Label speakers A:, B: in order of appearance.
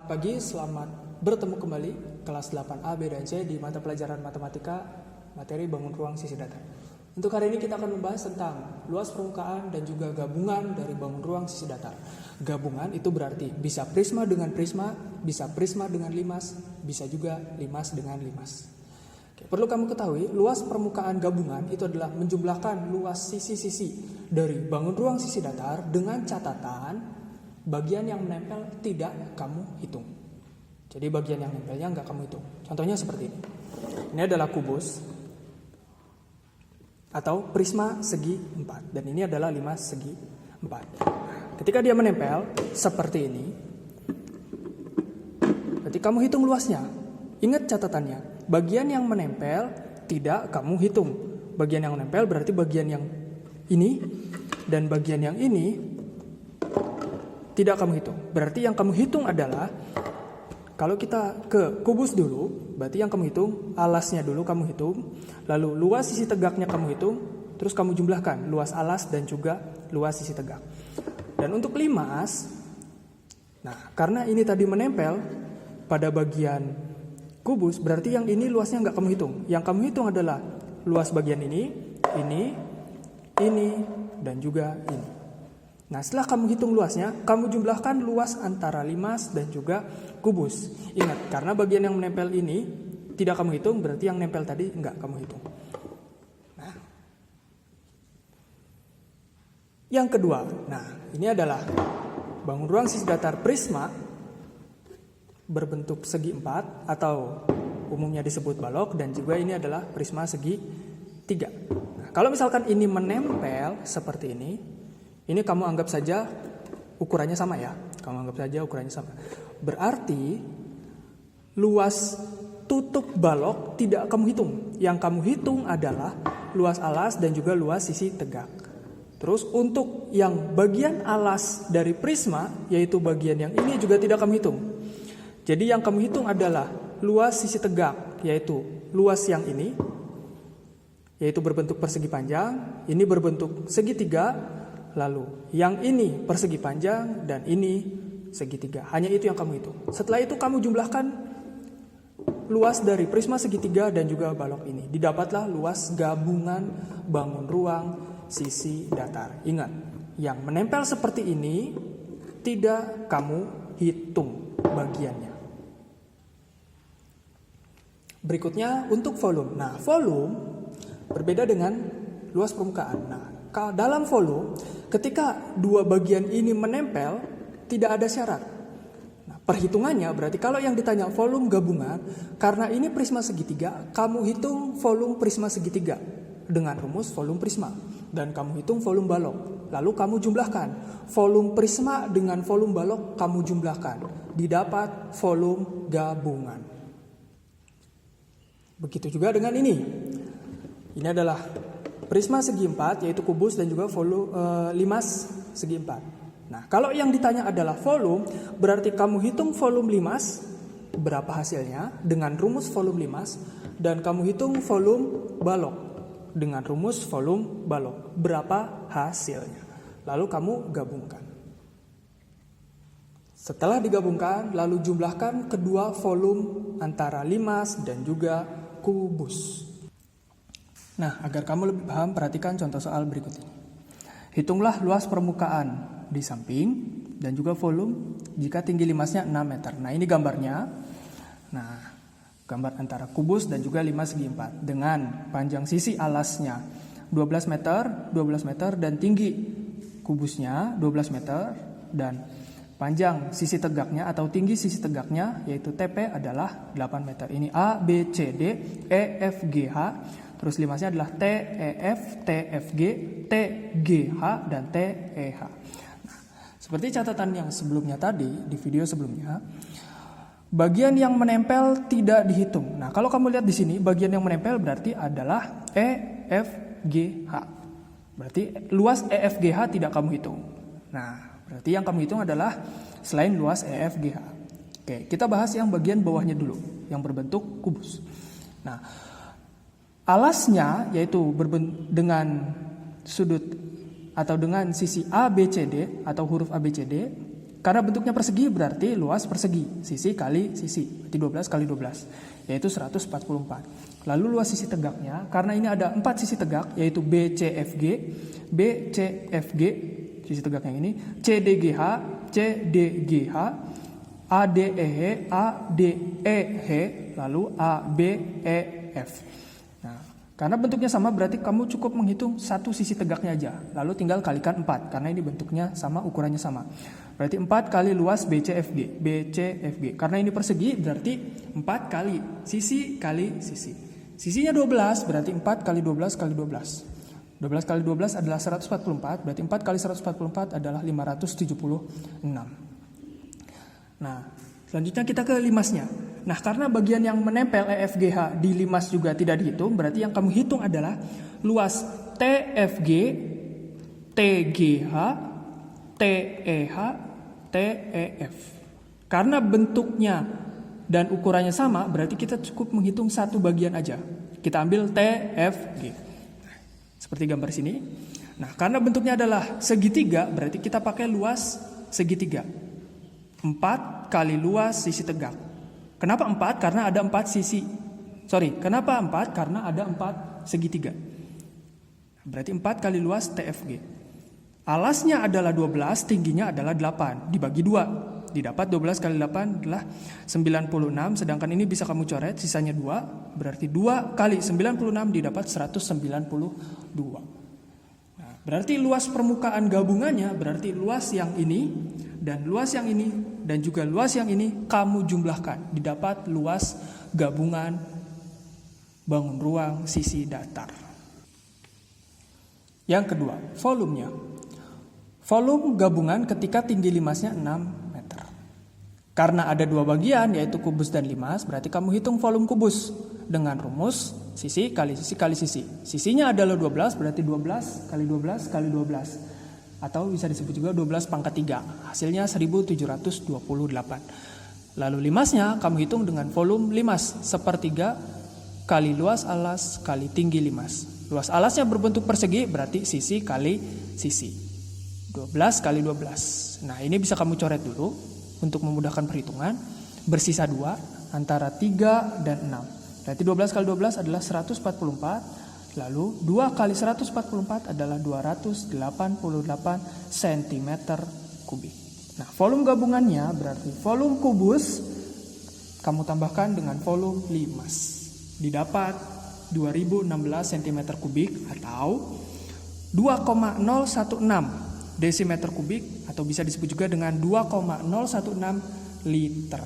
A: Pagi, selamat bertemu kembali kelas 8A, B, dan C di mata pelajaran matematika materi bangun ruang sisi datar. Untuk hari ini kita akan membahas tentang luas permukaan dan juga gabungan dari bangun ruang sisi datar. Gabungan itu berarti bisa prisma dengan prisma, bisa prisma dengan limas, bisa juga limas dengan limas. Oke, perlu kamu ketahui, luas permukaan gabungan itu adalah menjumlahkan luas sisi-sisi dari bangun ruang sisi datar dengan catatan bagian yang menempel tidak kamu hitung. Jadi bagian yang nempelnya nggak kamu hitung. Contohnya seperti ini. Ini adalah kubus atau prisma segi 4. Dan ini adalah limas segi 4. Ketika dia menempel seperti ini, berarti kamu hitung luasnya. Ingat catatannya. Bagian yang menempel tidak kamu hitung. Bagian yang menempel berarti bagian yang ini dan bagian yang ini tidak kamu hitung. Berarti yang kamu hitung adalah, kalau kita ke kubus dulu, berarti yang kamu hitung, alasnya dulu kamu hitung, lalu luas sisi tegaknya kamu hitung, terus kamu jumlahkan luas alas dan juga luas sisi tegak. Dan untuk limas, nah karena ini tadi menempel pada bagian kubus, berarti yang ini luasnya nggak kamu hitung. Yang kamu hitung adalah luas bagian ini, dan juga ini. Nah, setelah kamu hitung luasnya, kamu jumlahkan luas antara limas dan juga kubus. Ingat, karena bagian yang menempel ini tidak kamu hitung, berarti yang nempel tadi enggak kamu hitung. Nah, yang kedua, ini adalah bangun ruang sisi datar prisma berbentuk segi 4 atau umumnya disebut balok, dan juga ini adalah prisma segi 3. Nah, kalau misalkan ini menempel seperti ini kamu anggap saja ukurannya sama ya. Kamu anggap saja ukurannya sama. Berarti luas tutup balok tidak kamu hitung. Yang kamu hitung adalah luas alas dan juga luas sisi tegak. Terus untuk yang bagian alas dari prisma, yaitu bagian yang ini juga tidak kamu hitung. Jadi yang kamu hitung adalah luas sisi tegak, yaitu luas yang ini, yaitu berbentuk persegi panjang, ini berbentuk segitiga. Lalu yang ini persegi panjang dan ini segitiga. Hanya itu yang kamu hitung. Setelah itu kamu jumlahkan luas dari prisma segitiga dan juga balok ini. Didapatlah luas gabungan bangun ruang sisi datar. Ingat, yang menempel seperti ini tidak kamu hitung bagiannya. Berikutnya untuk volume. Nah, volume berbeda dengan luas permukaan. Nah, dalam volume, ketika dua bagian ini menempel, tidak ada syarat. Nah, perhitungannya berarti kalau yang ditanya volume gabungan, karena ini prisma segitiga, kamu hitung volume prisma segitiga dengan rumus volume prisma. Dan kamu hitung volume balok. Lalu kamu jumlahkan. Volume prisma dengan volume balok kamu jumlahkan. Didapat volume gabungan. Begitu juga dengan ini. Ini adalah prisma segi 4, yaitu kubus dan juga limas segi 4. Nah, kalau yang ditanya adalah volume, berarti kamu hitung volume limas, berapa hasilnya, dengan rumus volume limas, dan kamu hitung volume balok, dengan rumus volume balok, berapa hasilnya. Lalu kamu gabungkan. Setelah digabungkan, lalu jumlahkan kedua volume antara limas dan juga kubus. Nah, agar kamu lebih paham, perhatikan contoh soal berikut ini. Hitunglah luas permukaan di samping dan juga volume jika tinggi limasnya 6 meter. Nah, ini gambarnya. Nah, gambar antara kubus dan juga limas segi 4 dengan panjang sisi alasnya 12 meter dan tinggi kubusnya 12 meter dan panjang sisi tegaknya atau tinggi sisi tegaknya yaitu TP adalah 8 meter. Ini A, B, C, D, E, F, G, H. Terus limasnya adalah T, E, F, T, F, G, T, G, H, dan T, E, H. Nah, seperti catatan yang sebelumnya tadi, di video sebelumnya, bagian yang menempel tidak dihitung. Nah, kalau kamu lihat di sini, bagian yang menempel berarti adalah E, F, G, H. Berarti luas E, F, G, H tidak kamu hitung. Nah, berarti yang kamu hitung adalah selain luas E, F, G, H. Oke, kita bahas yang bagian bawahnya dulu, yang berbentuk kubus. Nah, alasnya yaitu dengan sudut atau dengan sisi A, B, C, D atau huruf A, B, C, D Karena bentuknya persegi berarti luas persegi, sisi kali sisi, berarti 12 kali 12, yaitu 144. Lalu luas sisi tegaknya, karena ini ada 4 sisi tegak, yaitu BCFG, sisi tegak yang ini, CDGH, CDGH, ADEH, ADEH, lalu ABEF. Nah, karena bentuknya sama berarti kamu cukup menghitung satu sisi tegaknya aja. Lalu tinggal kalikan 4 karena ini bentuknya sama, ukurannya sama. Berarti 4 kali luas BCFG. Karena ini persegi berarti 4 kali sisi kali sisi. Sisinya 12 berarti 4 kali 12 kali 12. 12 kali 12 adalah 144, berarti 4 kali 144 adalah 576. Nah, selanjutnya kita ke limasnya. Nah, karena bagian yang menempel EFGH di limas juga tidak dihitung, berarti yang kamu hitung adalah luas TFG, TGH, TEH, TEF. Karena bentuknya dan ukurannya sama, berarti kita cukup menghitung satu bagian aja. Kita ambil TFG. Seperti gambar sini. Nah, karena bentuknya adalah segitiga, berarti kita pakai luas segitiga. 4 kali luas sisi tegak. Kenapa 4? Karena ada 4 sisi. Kenapa 4? Karena ada 4 segitiga. Berarti 4 kali luas TFG. Alasnya adalah 12, tingginya adalah 8. Dibagi 2. Didapat 12 kali 8 adalah 96. Sedangkan ini bisa kamu coret, sisanya 2. Berarti 2 kali 96 didapat 192. Nah, berarti luas permukaan gabungannya, berarti luas yang ini dan luas yang ini dan juga luas yang ini kamu jumlahkan, didapat luas gabungan bangun ruang sisi datar. Yang kedua, volumenya. Volume gabungan ketika tinggi limasnya 6 meter. Karena ada 2 bagian yaitu kubus dan limas, berarti kamu hitung volume kubus dengan rumus sisi kali sisi kali sisi. Sisinya adalah 12, berarti 12 kali 12 kali 12. Atau bisa disebut juga 12 pangkat 3. Hasilnya 1728. Lalu limasnya kamu hitung dengan volume limas, 1/3 kali luas alas kali tinggi limas. Luas alasnya berbentuk persegi, berarti sisi kali sisi. 12 kali 12. Nah, ini bisa kamu coret dulu untuk memudahkan perhitungan. Bersisa 2 antara 3 dan 6. Berarti 12 kali 12 adalah 144. Lalu 2 kali 144 adalah 288 cm kubik. Nah, volume gabungannya berarti volume kubus kamu tambahkan dengan volume limas. Didapat 2016 cm kubik atau 2,016 desimeter kubik atau bisa disebut juga dengan 2,016 liter.